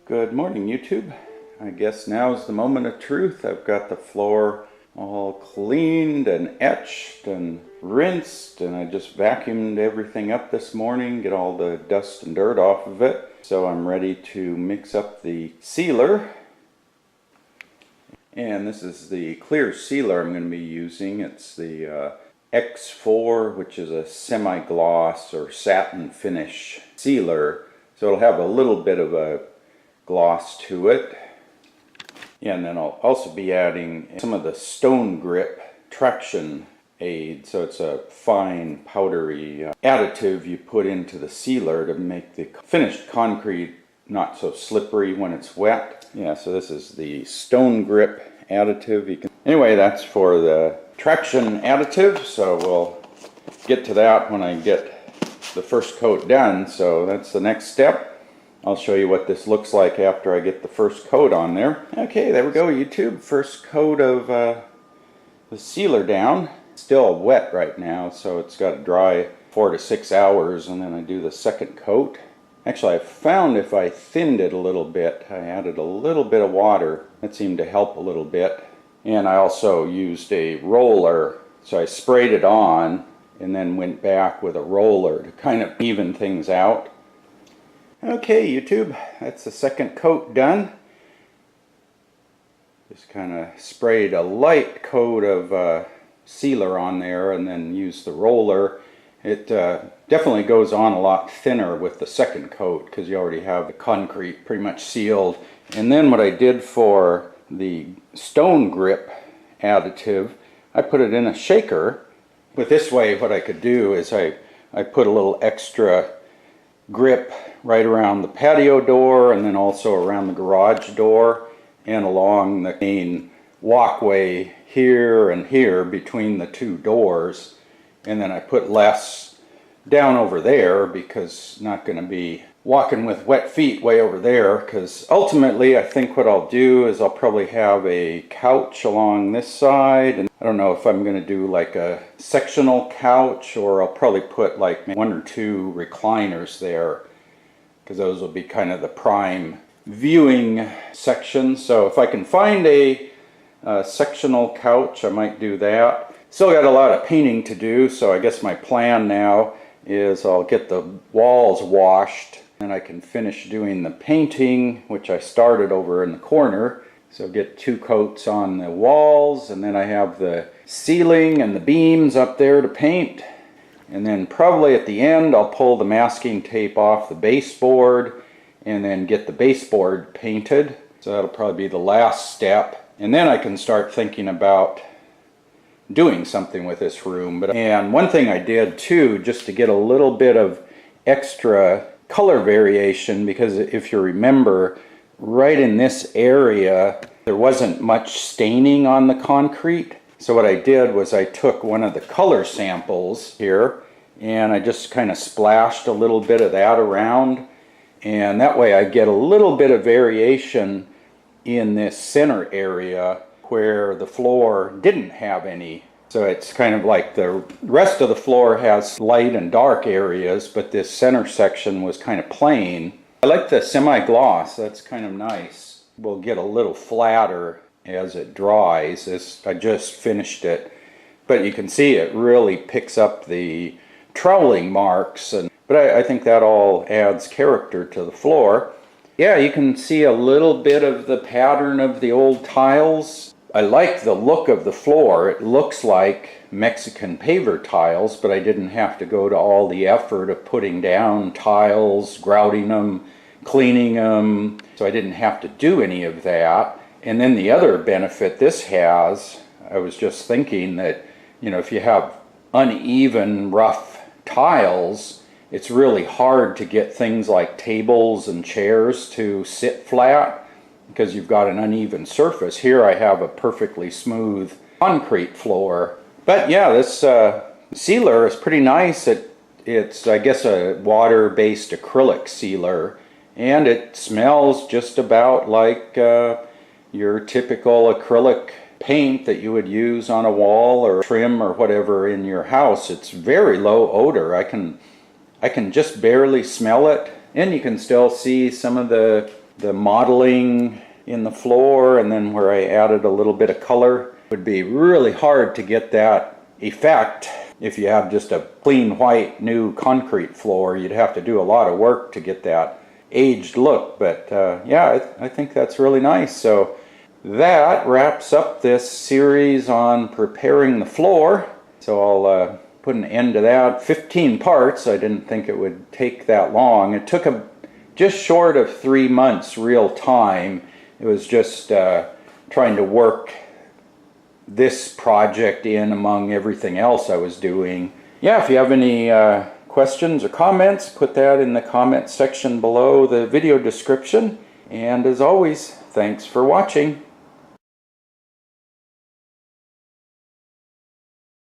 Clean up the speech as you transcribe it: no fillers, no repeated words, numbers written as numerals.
Good morning, YouTube. I guess now is the moment of truth. I've got the floor all cleaned and etched and rinsed, and I just vacuumed everything up this morning, get all the dust and dirt off of it. So I'm ready to mix up the sealer. And this is the clear sealer I'm going to be using. It's the X4, which is a semi-gloss or satin finish sealer. So it'll have a little bit of a gloss to it. Yeah, and then I'll also be adding some of the stone grip traction aid. So it's a fine powdery additive you put into the sealer to make the finished concrete not so slippery when it's wet. Yeah, so this is the stone grip additive. Anyway, that's for the traction additive, so we'll get to that when I get the first coat done. So that's the next step. I'll show you what this looks like after I get the first coat on there. Okay, there we go, YouTube. First coat of the sealer down. Still wet right now, so it's got to dry 4 to 6 hours, and then I do the second coat. Actually, I found if I thinned it a little bit, I added a little bit of water. That seemed to help a little bit. And I also used a roller, so I sprayed it on and then went back with a roller to kind of even things out. Okay, YouTube, that's the second coat done. Just kind of sprayed a light coat of sealer on there and then used the roller. It definitely goes on a lot thinner with the second coat because you already have the concrete pretty much sealed. And then what I did for the stone grip additive, I put it in a shaker. But this way what I could do is I put a little extra grip right around the patio door and then also around the garage door and along the main walkway here and here between the two doors. And then I put less down over there because I'm not going to be walking with wet feet way over there, because ultimately I think what I'll do is I'll probably have a couch along this side, and I don't know if I'm going to do like a sectional couch or I'll probably put like 1 or 2 recliners there, because those will be kind of the prime viewing section. So if I can find a sectional couch, I might do that. Still got a lot of painting to do, so I guess my plan now is I'll get the walls washed and I can finish doing the painting, which I started over in the corner. So get 2 coats on the walls, and then I have the ceiling and the beams up there to paint. And then probably at the end I'll pull the masking tape off the baseboard and then get the baseboard painted. So that'll probably be the last step. And then I can start thinking about doing something with this room. And one thing I did too, just to get a little bit of extra color variation, because if you remember, right in this area there wasn't much staining on the concrete. So what I did was I took one of the color samples here and I just kind of splashed a little bit of that around, and that way I get a little bit of variation in this center area where the floor didn't have any. So it's kind of like the rest of the floor has light and dark areas, but this center section was kind of plain. I like the semi-gloss, that's kind of nice. We'll get a little flatter as it dries. I just finished it, but you can see it really picks up the troweling marks, but I think that all adds character to the floor. Yeah, you can see a little bit of the pattern of the old tiles. I like the look of the floor. It looks like Mexican paver tiles, but I didn't have to go to all the effort of putting down tiles, grouting them, cleaning them, so I didn't have to do any of that. And then the other benefit this has, I was just thinking that, you know, if you have uneven, rough tiles, it's really hard to get things like tables and chairs to sit flat because you've got an uneven surface. Here I have a perfectly smooth concrete floor. But yeah, this sealer is pretty nice. It's I guess a water-based acrylic sealer, and it smells just about like your typical acrylic paint that you would use on a wall or trim or whatever in your house. It's very low odor. I can just barely smell it, and you can still see some of the the modeling in the floor, and then where I added a little bit of color. It would be really hard to get that effect if you have just a clean white new concrete floor. You'd have to do a lot of work to get that aged look, but yeah, I think that's really nice. So that wraps up this series on preparing the floor. So I'll put an end to that. 15 parts. I didn't think it would take that long. It took just short of 3 months real time. It was just trying to work this project in among everything else I was doing. Yeah, if you have any questions or comments, put that in the comment section below the video description. And as always, thanks for watching.